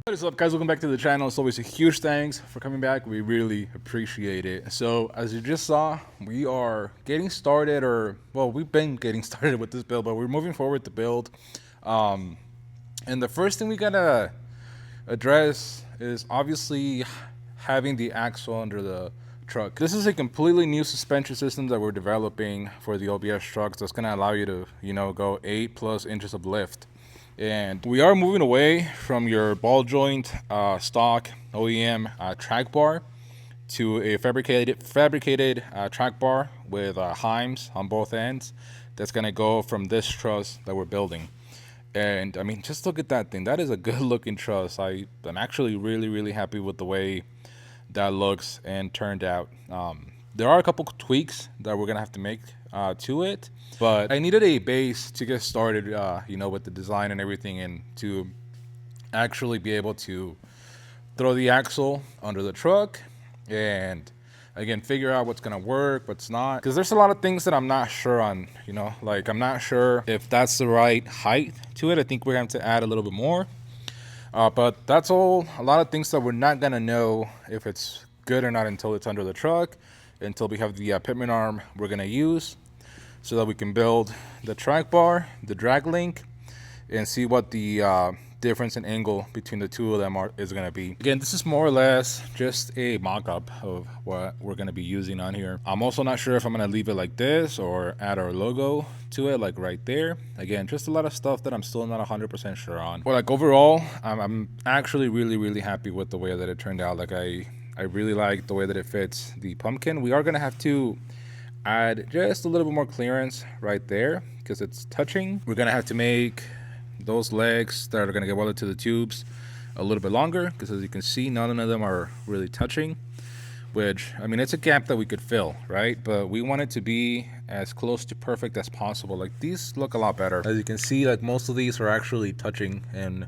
What is up, guys? Welcome back to the channel. It's always a huge thanks for coming back. We really appreciate it. So as you just saw, we are getting started, or well, we've been getting started with this build, but we're moving forward with the build. And the first thing we gotta address is obviously having the axle under the truck. This is a completely new suspension system that we're developing for the OBS trucks that's gonna allow you to, go 8+ inches of lift. And we are moving away from your ball joint stock OEM track bar to a fabricated track bar with heims on both ends. That's gonna go from this truss that we're building. And I mean, just look at that thing. That is a good looking truss. I'm actually really happy with the way that looks and turned out. There are a couple tweaks that we're gonna have to make to it, but I needed a base to get started, with the design and everything, and to actually be able to throw the axle under the truck and again figure out what's gonna work, what's not, because there's a lot of things that I'm not sure on. Like I'm not sure if that's the right height to it. I think we're going to add a little bit more, but that's all a lot of things that we're not gonna know if it's good or not until it's under the truck, until we have the pitman arm we're gonna use, so that we can build the track bar, the drag link, and see what the difference in angle between the two of them is going to be. Again, this is more or less just a mock-up of what we're going to be using on here. I'm also not sure if I'm going to leave it like this or add our logo to it, like right there. Again, just a lot of stuff that I'm still not 100% sure on. But like overall, I'm actually really happy with the way that it turned out. Like I really like the way that it fits the pumpkin. We are going to have to add just a little bit more clearance right there because it's touching. We're gonna have to make those legs that are gonna get welded to the tubes a little bit longer, because as you can see, none of them are really touching, which, I mean, it's a gap that we could fill, right? But we want it to be as close to perfect as possible. Like these look a lot better. As you can see, like most of these are actually touching and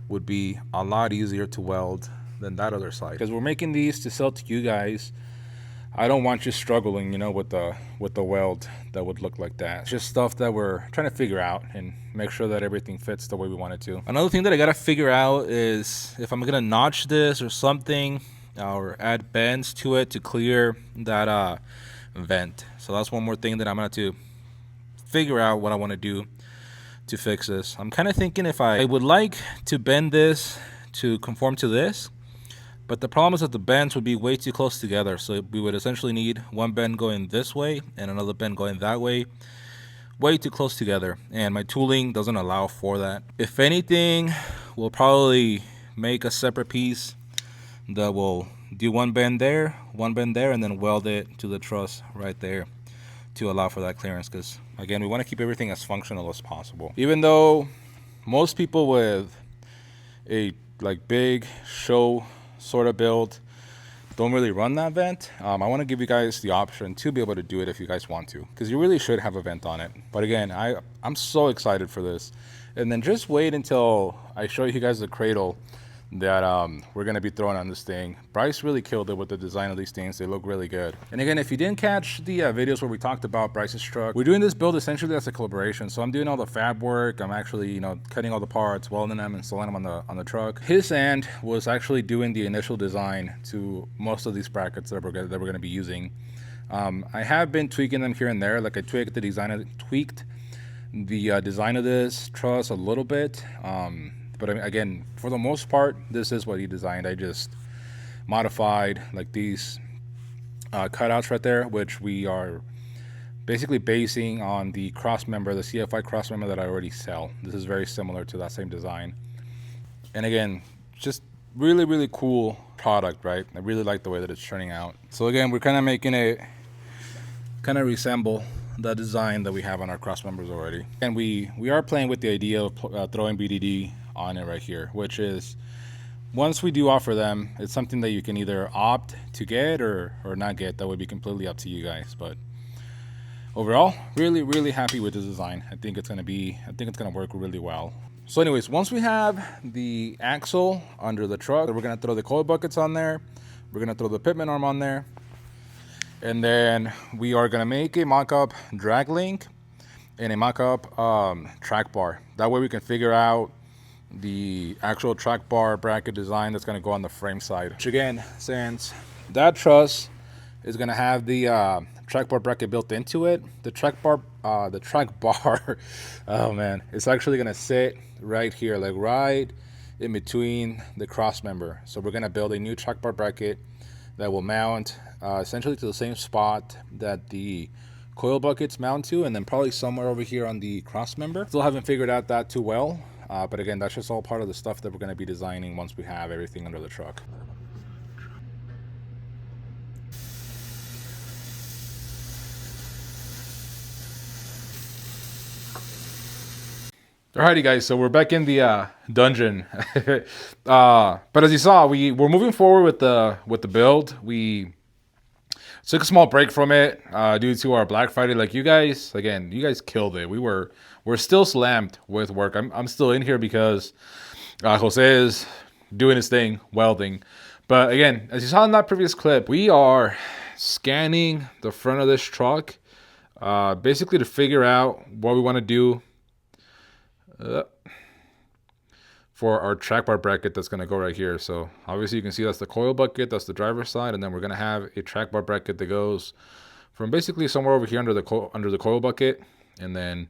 would be a lot easier to weld than that other side, because we're making these to sell to you guys. I don't want you struggling, with the weld that would look like that. It's just stuff that we're trying to figure out and make sure that everything fits the way we want it to. Another thing that I gotta figure out is if I'm gonna notch this or something, or add bends to it to clear that vent. So that's one more thing that I'm gonna have to figure out what I want to do to fix this. I'm kind of thinking if I would like to bend this to conform to this, but the problem is that the bends would be way too close together. So we would essentially need one bend going this way and another bend going that way, way too close together. And my tooling doesn't allow for that. If anything, we'll probably make a separate piece that will do one bend there, and then weld it to the truss right there to allow for that clearance. Because again, we want to keep everything as functional as possible. Even though most people with a big show sort of build don't really run that vent, I want to give you guys the option to be able to do it if you guys want to, because you really should have a vent on it. But again, I'm so excited for this. And then just wait until I show you guys the cradle that we're going to be throwing on this thing. Bryce really killed it with the design of these things. They look really good. And again, if you didn't catch the videos where we talked about Bryce's truck, we're doing this build essentially as a collaboration. So I'm doing all the fab work. I'm actually, cutting all the parts, welding them, installing them on the truck. His end was actually doing the initial design to most of these brackets that we're going to be using. I have been tweaking them here and there. Like I tweaked the design of this truss a little bit. But again, for the most part, this is what he designed. I just modified like these cutouts right there, which we are basically basing on the cross member, the CFI cross member that I already sell. This is very similar to that same design. And again, just really cool product, right? I really like the way that it's turning out. So again, we're kind of making it kind of resemble the design that we have on our cross members already. And we are playing with the idea of throwing BDD on it right here, which is, once we do offer them, it's something that you can either opt to get or not get. That would be completely up to you guys. But overall, really happy with this design. I think it's gonna work really well. So anyways, once we have the axle under the truck, we're gonna throw the coil buckets on there. We're gonna throw the pitman arm on there. And then we are gonna make a mock-up drag link and a mock-up track bar. That way we can figure out the actual track bar bracket design that's going to go on the frame side. Which again, since that truss is going to have the track bar bracket built into it, the track bar, oh man, it's actually going to sit right here, like right in between the cross member. So we're going to build a new track bar bracket that will mount essentially to the same spot that the coil buckets mount to, and then probably somewhere over here on the cross member. Still haven't figured out that too well, but again, that's just all part of the stuff that we're going to be designing once we have everything under the truck. Alrighty guys, so we're back in the dungeon. But as you saw, we're moving forward with the build. We took a small break from it due to our Black Friday. Like you guys killed it. We're still slammed with work. I'm still in here because Jose is doing his thing, welding. But again, as you saw in that previous clip, we are scanning the front of this truck, basically to figure out what we want to do for our track bar bracket that's going to go right here. So obviously you can see that's the coil bucket, that's the driver's side, and then we're going to have a track bar bracket that goes from basically somewhere over here under the coil bucket and then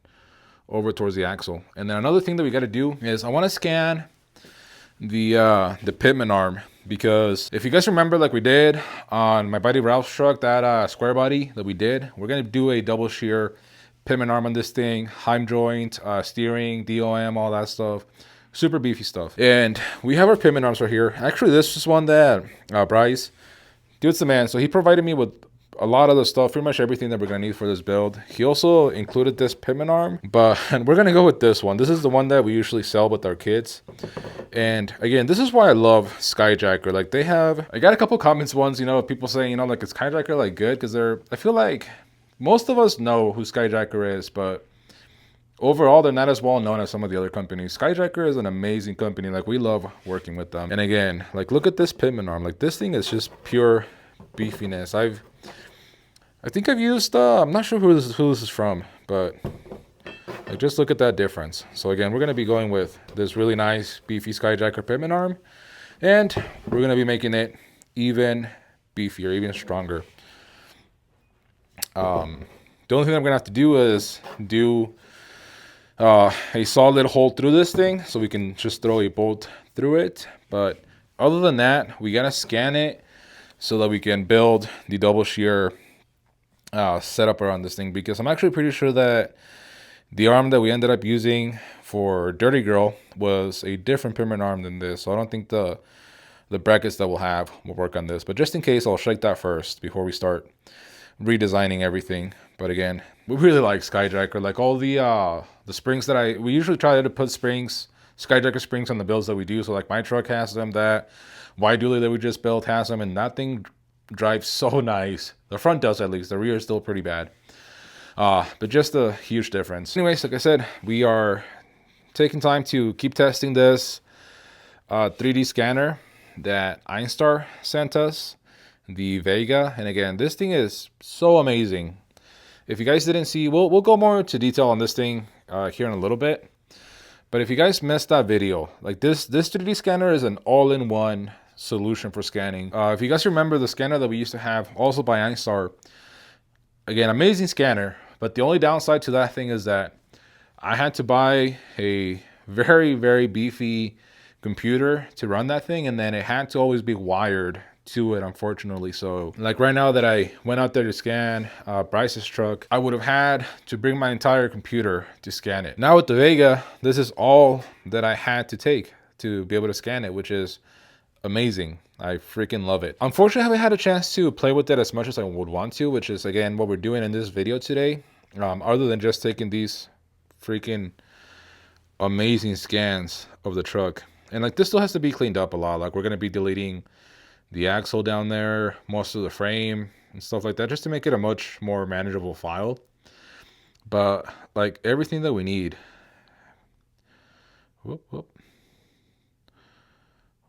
over towards the axle. And then another thing that we got to do is I want to scan the pitman arm, because if you guys remember, like we did on my buddy Ralph's truck, that square body that we did, we're going to do a double shear pitman arm on this thing, Heim joint, steering, DOM, all that stuff. Super beefy stuff. And we have our pitman arms right here. Actually, this is one that Bryce, dude's the man. So he provided me with a lot of the stuff, pretty much everything that we're going to need for this build. He also included this pitman arm, but we're going to go with this one. This is the one that we usually sell with our kids. And again, this is why I love Skyjacker. Like I got a couple comments once, people saying, like, is Skyjacker like good? Because I feel like most of us know who Skyjacker is, but overall, they're not as well known as some of the other companies. Skyjacker is an amazing company. Like, we love working with them. And again, like, look at this pitman arm. Like, this thing is just pure beefiness. I think I've used, I'm not sure who this is from, but like, just look at that difference. So again, we're going to be going with this really nice beefy Skyjacker pitman arm, and we're going to be making it even beefier, even stronger. The only thing I'm gonna have to do is do a solid hole through this thing so we can just throw a bolt through it. But other than that, we gotta scan it so that we can build the double shear setup around this thing, because I'm actually pretty sure that the arm that we ended up using for Dirty Girl was a different pitman arm than this. So I don't think the brackets that we'll have will work on this. But just in case, I'll shake that first before we start redesigning everything. But again, we really like Skyjacker. Like, all the springs that we usually try to put Skyjacker springs on the builds that we do. So like my truck has them, that Y dually that we just built has them, and that thing drives so nice. The front does, at least. The rear is still pretty bad, but just a huge difference. Anyways, like I said, we are taking time to keep testing this 3D scanner that Einstar sent us, the Vega. And again, this thing is so amazing. If you guys didn't see, we'll go more into detail on this thing here in a little bit. But if you guys missed that video, like this 3D scanner is an all-in-one solution for scanning. If you guys remember the scanner that we used to have, also by Einstar, again, amazing scanner. But the only downside to that thing is that I had to buy a very, very beefy computer to run that thing, and then it had to always be wired to it, unfortunately. So like right now that I went out there to scan Bryce's truck, I would have had to bring my entire computer to scan it. Now with the Vega, this is all that I had to take to be able to scan it, which is amazing. I freaking love it. Unfortunately, I haven't had a chance to play with it as much as I would want to, which is again what we're doing in this video today. Other than just taking these freaking amazing scans of the truck. And like, this still has to be cleaned up a lot. Like, we're going to be deleting the axle down there, most of the frame and stuff like that, just to make it a much more manageable file. But like, everything that we need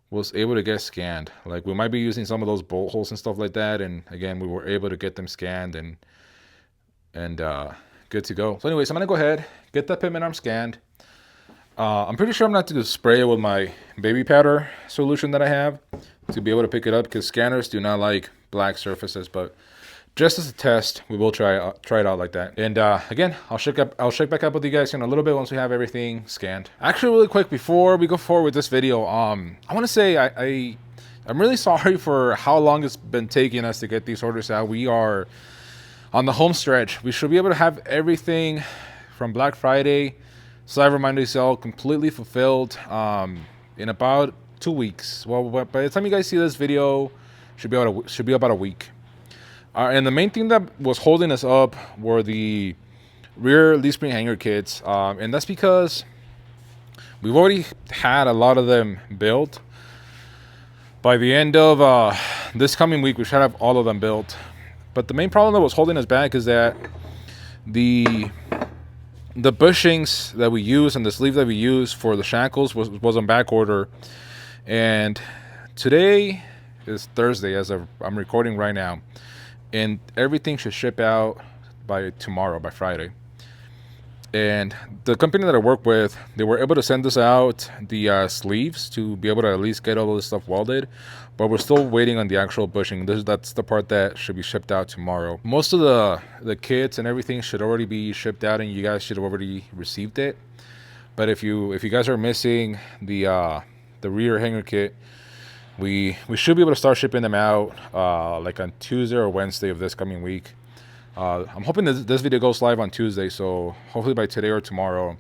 was able to get scanned. Like, we might be using some of those bolt holes and stuff like that, and again, we were able to get them scanned and good to go. So anyways, I'm gonna go ahead, get that pitman arm scanned. I'm pretty sure I'm not to spray it with my baby powder solution that I have to be able to pick it up, because scanners do not like black surfaces. But just as a test, we will try it out like that. And again, I'll check back up with you guys in a little bit once we have everything scanned. Actually, really quick before we go forward with this video, I want to say I'm really sorry for how long it's been taking us to get these orders out. We are on the home stretch. We should be able to have everything from Black Friday, Cyber Monday sale completely fulfilled in about 2 weeks. Well, by the time you guys see this video, should be about a week. And the main thing that was holding us up were the rear leaf spring hanger kits, and that's because we've already had a lot of them built. By the end of this coming week, we should have all of them built. But the main problem that was holding us back is that the bushings that we use and the sleeve that we use for the shackles was on back order. And today is Thursday as I'm recording right now. And everything should ship out by tomorrow, by Friday. And the company that I work with, they were able to send us out the sleeves to be able to at least get all this stuff welded. But we're still waiting on the actual bushing. That's the part that should be shipped out tomorrow. Most of the kits and everything should already be shipped out, and you guys should have already received it. But if you guys are missing the rear hanger kit, we should be able to start shipping them out like on Tuesday or Wednesday of this coming week. I'm hoping that this video goes live on Tuesday, so hopefully by today or tomorrow,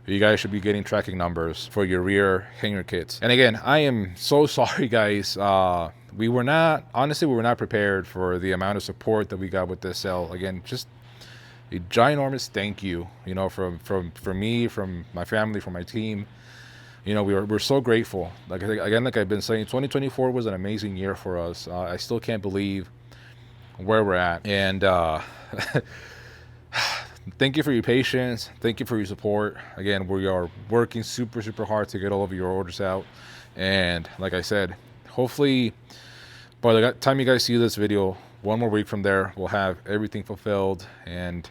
you guys should be getting tracking numbers for your rear hanger kits. And again, I am so sorry, guys. We were not prepared for the amount of support that we got with this sale. Again, just a ginormous thank you, from me, from my family, from my team. We're so grateful. Like I've been saying, 2024 was an amazing year for us. I still can't believe where we're at. And thank you for your patience. Thank you for your support. Again, we are working super, super hard to get all of your orders out. And like I said, hopefully by the time you guys see this video, 1 more week from there, we'll have everything fulfilled and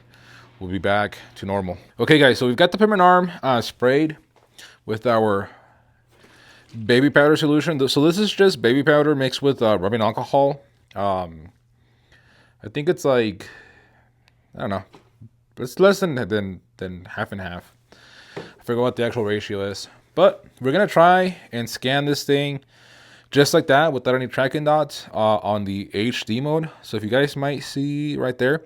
we'll be back to normal. Okay, guys, so we've got the pitman arm sprayed with our baby powder solution. So this is just baby powder mixed with rubbing alcohol. I think it's like, I don't know, it's less than half and half. I forget what the actual ratio is. But we're going to try and scan this thing just like that without any tracking dots on the HD mode. So if you guys might see right there,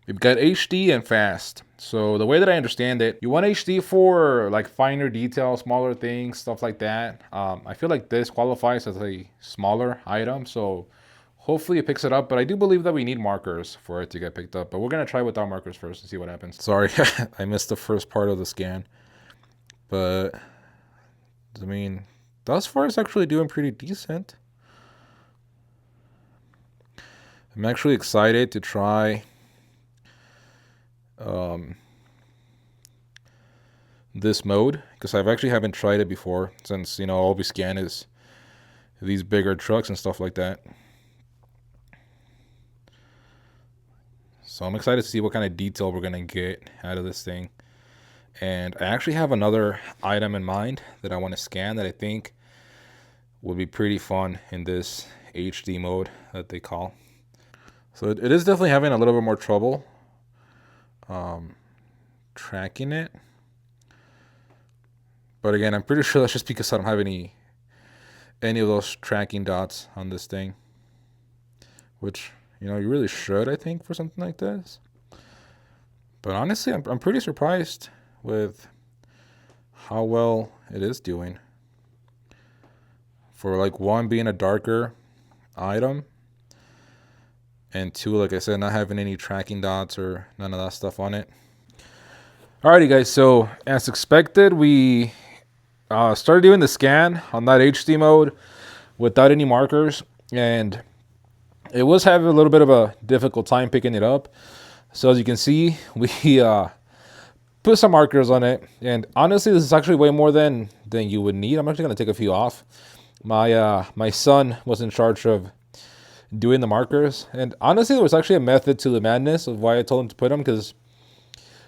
we've got HD and fast. So the way that I understand it, you want HD for like finer detail, smaller things, stuff like that. I feel like this qualifies as a smaller item, so hopefully it picks it up. But I do believe that we need markers for it to get picked up. But we're going to try without markers first and see what happens. Sorry, I missed the first part of the scan. But, I mean, thus far it's actually doing pretty decent. I'm actually excited to try this mode, because I've actually haven't tried it before, since all we scan is these bigger trucks and stuff like that. So I'm excited to see what kind of detail we're gonna get out of this thing. And I actually have another item in mind that I want to scan that I think would be pretty fun in this HD mode that they call. So it is definitely having a little bit more trouble tracking it. But again, I'm pretty sure that's just because I don't have any of those tracking dots on this thing. Which, you really should, I think, for something like this. But honestly, I'm pretty surprised with how well it is doing. For like 1 being a darker item, and 2, like I said, not having any tracking dots or none of that stuff on it. Alrighty, guys, so as expected, we started doing the scan on that HD mode without any markers, and it was having a little bit of a difficult time picking it up. So as you can see, we put some markers on it, and honestly, this is actually way more than you would need. I'm actually going to take a few off. My son was in charge of doing the markers, and honestly, there was actually a method to the madness of why I told him to put them, because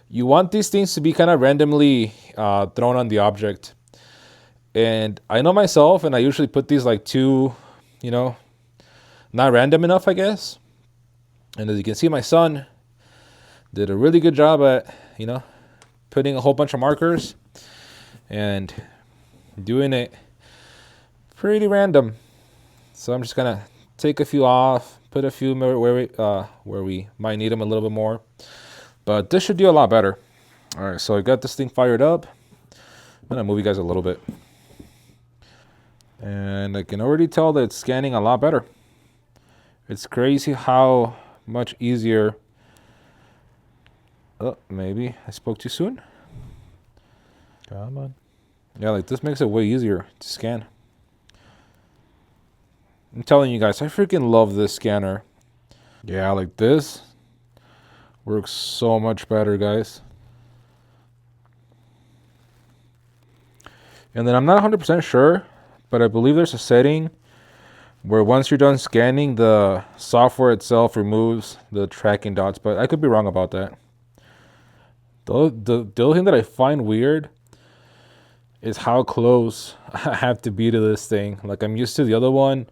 You want these things to be kind of randomly thrown on the object. And I know myself, and I usually put these like too, you know, not random enough, I guess. And as you can see, my son did a really good job at, putting a whole bunch of markers and doing it pretty random. So I'm just gonna take a few off, put a few where we might need them a little bit more. But this should do a lot better. All right, so I got this thing fired up. I'm gonna move you guys a little bit. And I can already tell that it's scanning a lot better. It's crazy how much easier. Oh, maybe I spoke too soon. Come on. Yeah, like this makes it way easier to scan. I'm telling you guys, I freaking love this scanner. Yeah, like this works so much better, guys. And then I'm not 100% sure, but I believe there's a setting where once you're done scanning, the software itself removes the tracking dots, but I could be wrong about that. The only thing that I find weird is how close I have to be to this thing. Like, I'm used to the other one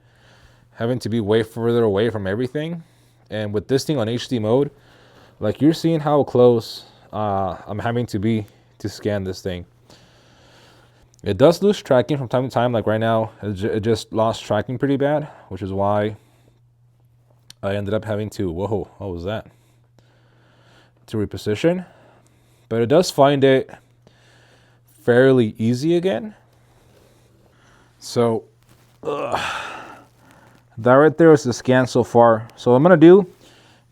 having to be way further away from everything. And with this thing on HD mode, like, you're seeing how close I'm having to be to scan this thing. It does lose tracking from time to time. Like right now, it just lost tracking pretty bad, which is why I ended up having to, whoa, what was that? To reposition. But it does find it fairly easy again. So, that right there is the scan so far. So what I'm going to do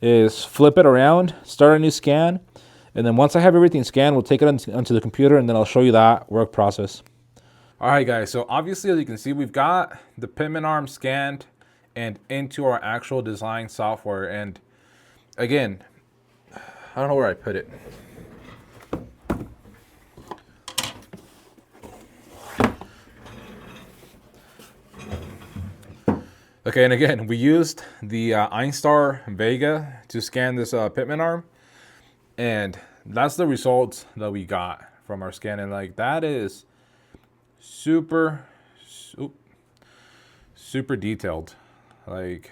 is flip it around, start a new scan, and then once I have everything scanned, we'll take it onto the computer, and then I'll show you that work process. All right, guys, so obviously, as you can see, we've got the pitman arm scanned and into our actual design software. And again, I don't know where I put it. Okay, and again, we used the Einstar Vega to scan this pitman arm, and that's the results that we got from our scan. And like, that is super detailed. Like,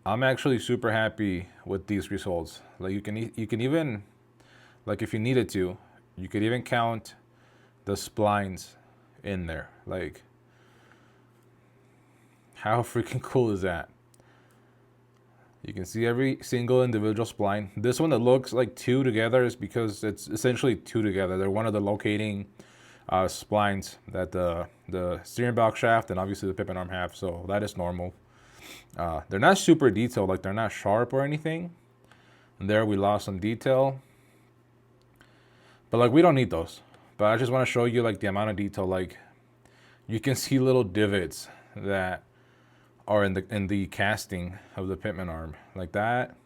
I'm actually super happy with these results. Like, you can even, like, if you needed to, you could even count the splines in there. Like, how freaking cool is that? You can see every single individual spline. This one that looks like two together is because it's essentially two together. They're one of the locating splines that the steering box shaft and obviously the pitman arm have, so that is normal. They're not super detailed, like they're not sharp or anything. And there we lost some detail, but like, we don't need those. But I just want to show you like the amount of detail. Like, you can see little divots that are in the casting of the pitman arm like that.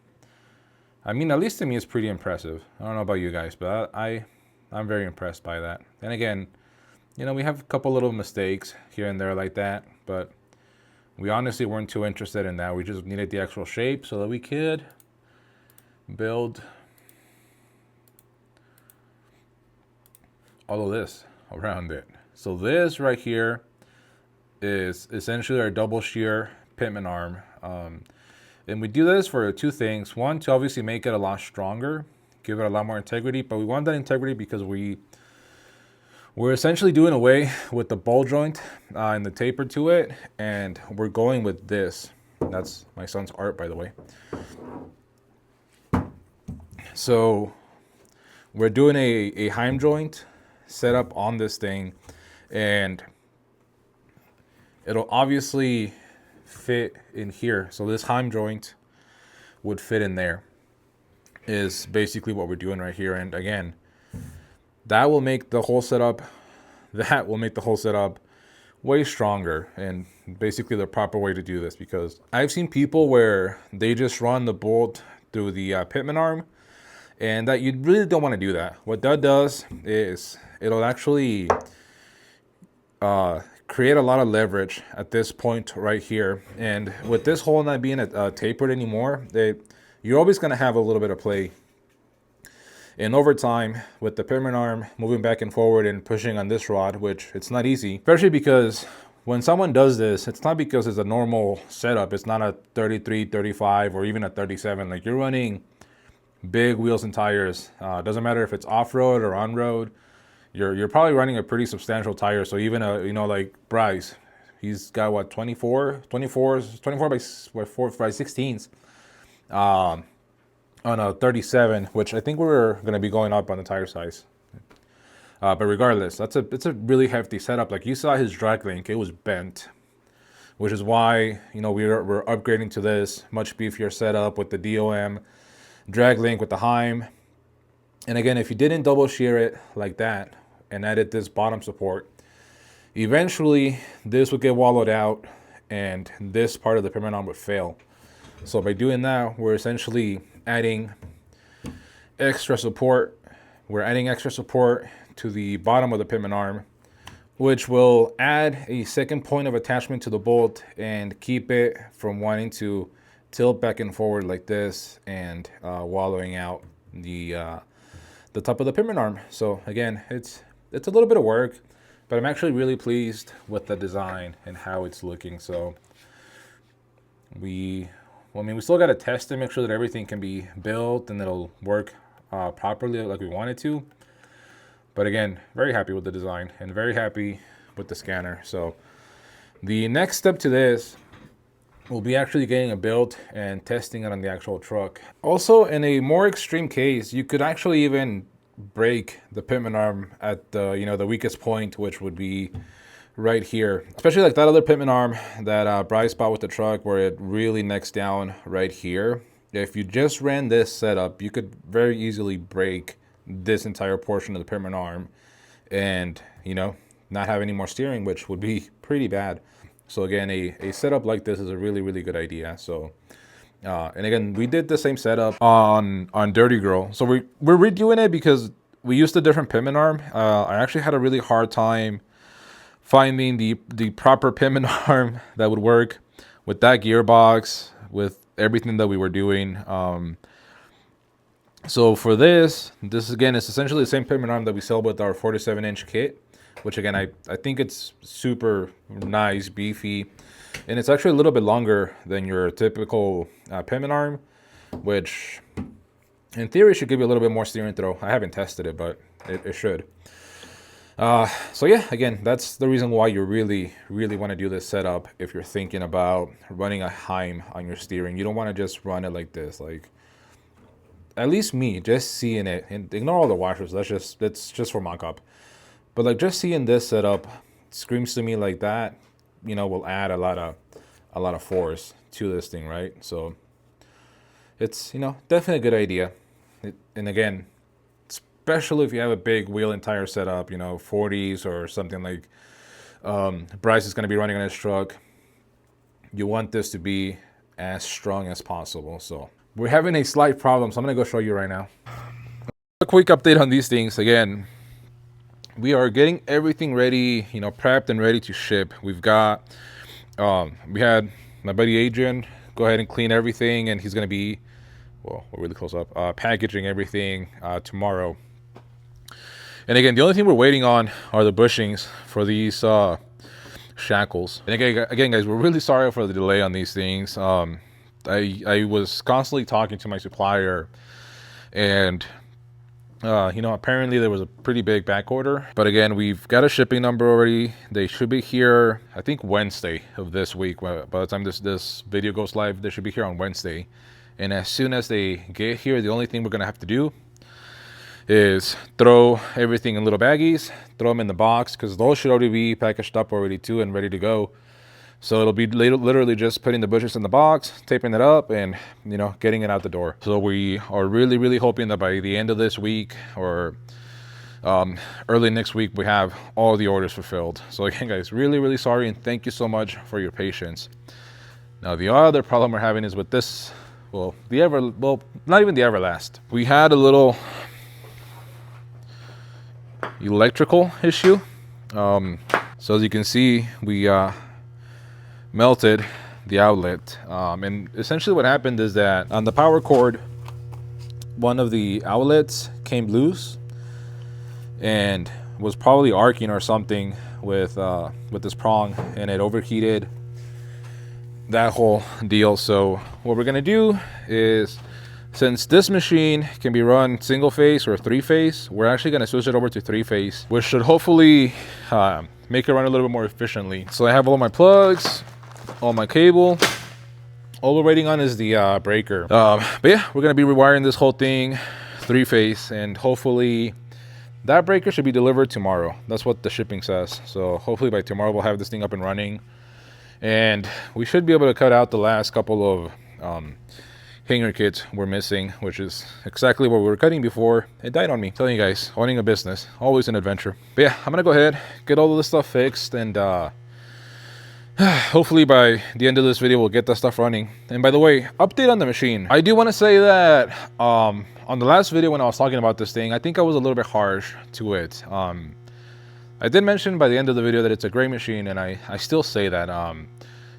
I mean, at least to me, it's pretty impressive. I don't know about you guys, but I'm very impressed by that. And again, we have a couple little mistakes here and there like that, but we honestly weren't too interested in that. We just needed the actual shape so that we could build all of this around it. So this right here is essentially our double shear pitman arm. And we do this for two things. One, to obviously make it a lot stronger, give it a lot more integrity, but we want that integrity because we're essentially doing away with the ball joint and the taper to it, and we're going with this. That's my son's art, by the way. So we're doing a Heim joint set up on this thing, and it'll obviously fit in here. So this Heim joint would fit in there, is basically what we're doing right here. And again, that will make the whole setup way stronger, and basically the proper way to do this, because I've seen people where they just run the bolt through the pitman arm, and that you really don't want to do that. What that does is it'll actually create a lot of leverage at this point right here. And with this hole not being tapered anymore, you're always going to have a little bit of play And over time, with the pitman arm moving back and forward and pushing on this rod, which it's not easy, especially because when someone does this, it's not because it's a normal setup. It's not a 33, 35, or even a 37. Like, you're running big wheels and tires. Doesn't matter if it's off-road or on-road. You're probably running a pretty substantial tire. So even like Bryce, he's got what, 24 by 16s on a 37, which I think we're going to be going up on the tire size. But regardless, it's a really hefty setup. Like, you saw his drag link, it was bent, which is why, we're upgrading to this much beefier setup with the DOM drag link with the Heim. And again, if you didn't double shear it like that and added this bottom support, eventually this would get wallowed out and this part of the pitman arm would fail. So by doing that, we're essentially adding extra support. We're adding extra support to the bottom of the pitman arm, which will add a second point of attachment to the bolt and keep it from wanting to tilt back and forward like this and wallowing out the top of the pitman arm. So again, it's a little bit of work, but I'm actually really pleased with the design and how it's looking. So we still got to test to make sure that everything can be built and it'll work properly like we want it to. But again, very happy with the design and very happy with the scanner. So the next step to this will be actually getting it built and testing it on the actual truck. Also, in a more extreme case, you could actually even break the pitman arm at the weakest point, which would be right here. Especially like that other pitman arm that Bryce bought with the truck, where it really necks down right here. If you just ran this setup, you could very easily break this entire portion of the pitman arm and not have any more steering, which would be pretty bad. So again, a setup like this is a really, really good idea. So and again, we did the same setup on Dirty Girl. So we're redoing it because we used a different pitman arm. I actually had a really hard time finding the proper pitman arm that would work with that gearbox, with everything that we were doing. So for this again is essentially the same pitman arm that we sell with our 47-inch kit, which again, I think it's super nice, beefy, and it's actually a little bit longer than your typical pitman arm, which in theory should give you a little bit more steering throw. I haven't tested it, but it should. So yeah, again, that's the reason why you really, really want to do this setup. If you're thinking about running a Heim on your steering, you don't want to just run it like this. Like, at least me, just seeing it, and ignore all the washers. That's just for mock-up. But like, just seeing this setup screams to me like that, will add a lot of force to this thing, right? So it's definitely a good idea. And again, especially if you have a big wheel and tire setup, 40s or something like Bryce is going to be running on his truck, you want this to be as strong as possible. So we're having a slight problem, so I'm going to go show you right now. A quick update on these things. Again, we are getting everything ready, prepped and ready to ship. We've got, we had my buddy Adrian go ahead and clean everything, and he's going to be, well, we're really close up, packaging everything tomorrow. And again, the only thing we're waiting on are the bushings for these shackles. And again, guys, we're really sorry for the delay on these things. I was constantly talking to my supplier, and apparently there was a pretty big back order. But again, we've got a shipping number already. They should be here, I think, Wednesday of this week. By the time this video goes live, they should be here on Wednesday. And as soon as they get here, the only thing we're gonna have to do is throw everything in little baggies, throw them in the box, because those should already be packaged up already too and ready to go. So it'll be literally just putting the bushings in the box, taping it up, and getting it out the door. So we are really, really hoping that by the end of this week or early next week, we have all the orders fulfilled. So again, guys, really, really sorry, and thank you so much for your patience. Now, the other problem we're having is with this, not even the Everlast. We had a little electrical issue. So as you can see, we melted the outlet, and essentially what happened is that on the power cord, one of the outlets came loose and was probably arcing or something with this prong, and it overheated that whole deal. So what we're gonna do is, since this machine can be run single phase or 3-phase, we're actually gonna switch it over to 3-phase, which should hopefully make it run a little bit more efficiently. So I have all my plugs, all my cable. All we're waiting on is the breaker. But yeah, we're gonna be rewiring this whole thing 3-phase, and hopefully that breaker should be delivered tomorrow. That's what the shipping says. So hopefully by tomorrow we'll have this thing up and running, and we should be able to cut out the last couple of hanger kits we're missing, which is exactly what we were cutting before it died on me. Telling you guys, owning a business, always an adventure. But yeah, I'm gonna go ahead, get all of this stuff fixed, and hopefully by the end of this video we'll get that stuff running. And by the way, update on the machine. I do want to say that on the last video when I was talking about this thing, I think I was a little bit harsh to it. I did mention by the end of the video that it's a great machine, and I still say that,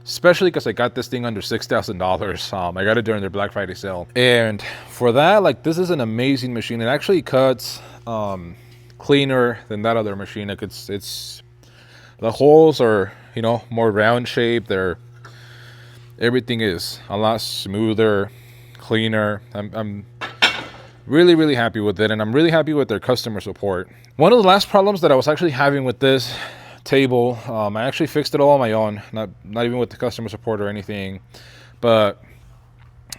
especially because I got this thing under $6,000. I got it during their Black Friday sale, and for that, like, this is an amazing machine. It actually cuts cleaner than that other machine. Like, it's the holes are, you know, more round shaped. Everything is a lot smoother, cleaner. I'm really happy with it, and I'm really happy with their customer support. One of the last problems that I was actually having with this table, I actually fixed it all on my own, not even with the customer support or anything, but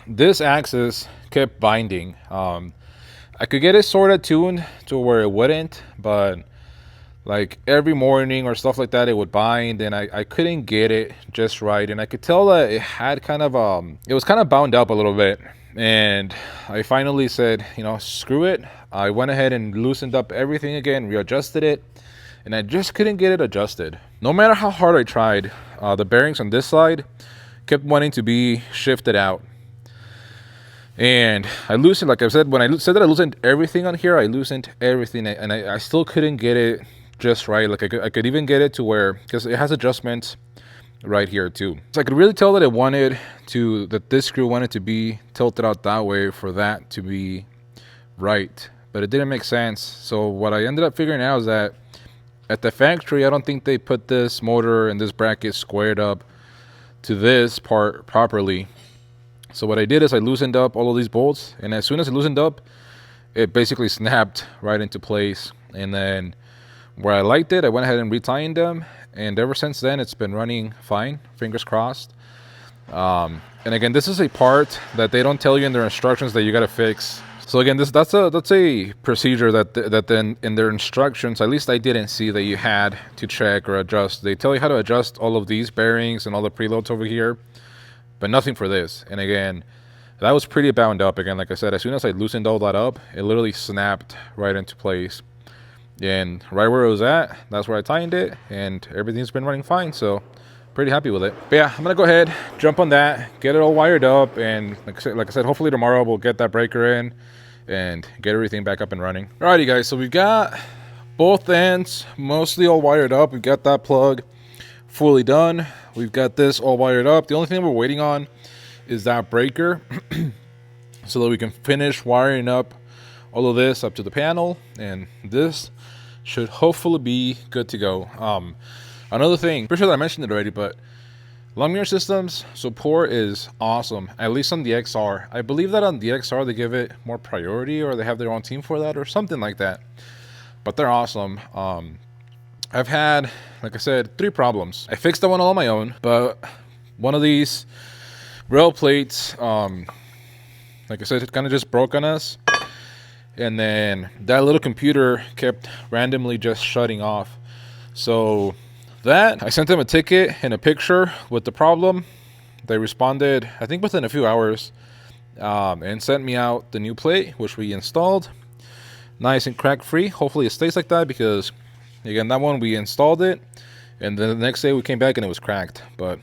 this axis kept binding. I could get it sort of tuned to where it wouldn't, but like every morning or stuff like that, it would bind, and I couldn't get it just right. And I could tell that it had kind of it was kind of bound up a little bit. And I finally said, you know, screw it. I went ahead and loosened up everything again, readjusted it, and I just couldn't get it adjusted. No matter how hard I tried, the bearings on this side kept wanting to be shifted out. And I loosened, like I said, when I said that I loosened everything on here, I loosened everything, and I still couldn't get it just right. Like I could even get it to where, because it has adjustments right here too, so I could really tell that that this screw wanted to be tilted out that way for that to be right, but it didn't make sense. So what I ended up figuring out is that at the factory, I don't think they put this motor and this bracket squared up to this part properly. So what I did is I loosened up all of these bolts, and as soon as it loosened up, it basically snapped right into place. And then where I liked it, I went ahead and retightened them, and ever since then it's been running fine, fingers crossed. And again, this is a part that they don't tell you in their instructions that you got to fix. So again, that's a procedure that then in their instructions, at least I didn't see that you had to check or adjust. They tell you how to adjust all of these bearings and all the preloads over here, but nothing for this. And again, that was pretty bound up. Again, like I said, as soon as I loosened all that up, it literally snapped right into place. And right where it was at, that's where I tightened it, and everything's been running fine. So pretty happy with it. But yeah, I'm gonna go ahead, jump on that, get it all wired up, and like I said, hopefully tomorrow we'll get that breaker in and get everything back up and running. Alrighty guys, so we've got both ends mostly all wired up. We've got that plug fully done. We've got this all wired up. The only thing we're waiting on is that breaker so that we can finish wiring up all of this up to the panel, and this should hopefully be good to go. Another thing, pretty sure that I mentioned it already, but lung mirror systems support is awesome, at least on the XR. I believe that on the XR they give it more priority, or they have their own team for that or something like that, but they're awesome. I've had, like I said, 3 problems. I fixed that one all on my own, but one of these rail plates, like I said, it kind of just broke on us. And then that little computer kept randomly just shutting off. So that, I sent them a ticket and a picture with the problem. They responded, I think within a few hours, and sent me out the new plate, which we installed. Nice and crack free. Hopefully it stays like that, because again, that one we installed it, and then the next day we came back and it was cracked. But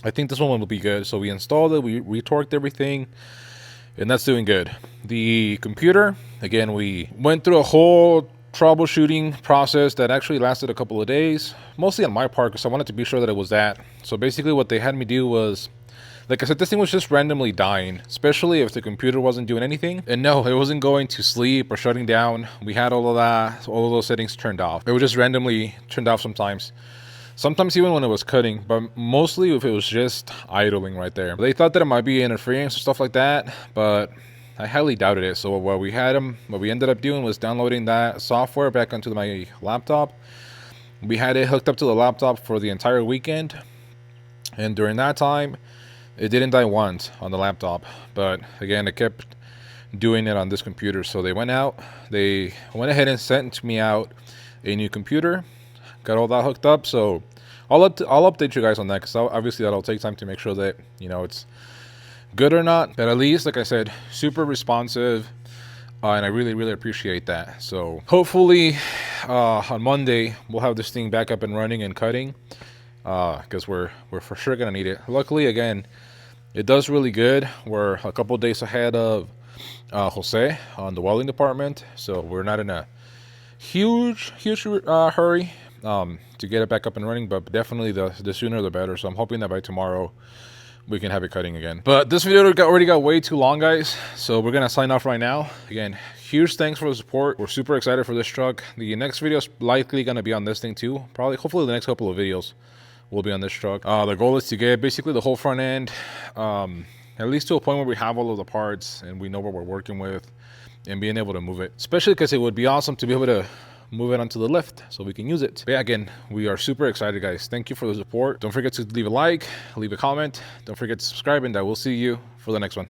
I think this one will be good. So we installed it, we retorqued everything, and that's doing good. The computer, again, we went through a whole troubleshooting process that actually lasted a couple of days, mostly on my part, because I wanted to be sure that it was that. So basically what they had me do was Like I said, this thing was just randomly dying, especially if the computer wasn't doing anything. And no, it wasn't going to sleep or shutting down. We had all of that, all of those settings turned off. It was just randomly turned off sometimes. Sometimes even when it was cutting, but mostly if it was just idling right there. They thought that it might be interference or stuff like that, but I highly doubted it. So what we ended up doing was downloading that software back onto my laptop. We had it hooked up to the laptop for the entire weekend. And during that time, it didn't die once on the laptop, but again, it kept doing it on this computer. So they went ahead and sent me out a new computer, got all that hooked up. So I'll update you guys on that, because obviously that'll take time to make sure that, you know, it's good or not. But at least, like I said, super responsive, and I really, really appreciate that. So hopefully on Monday we'll have this thing back up and running and cutting, because we're for sure gonna need it. Luckily, again, it does really good. We're a couple days ahead of Jose on the welding department, so we're not in a huge hurry to get it back up and running, but definitely the sooner the better. So I'm hoping that by tomorrow we can have it cutting again. But this video already got way too long, guys, so we're gonna sign off right now. Again, huge thanks for the support. We're super excited for this truck. The next video is likely gonna be on this thing too. Hopefully the next couple of videos will be on this truck. The goal is to get basically the whole front end, at least to a point where we have all of the parts and we know what we're working with, and being able to move it, especially because it would be awesome to be able to move it onto the lift so we can use it. But yeah, again, we are super excited, guys. Thank you for the support. Don't forget to leave a like, leave a comment. Don't forget to subscribe, and I will see you for the next one.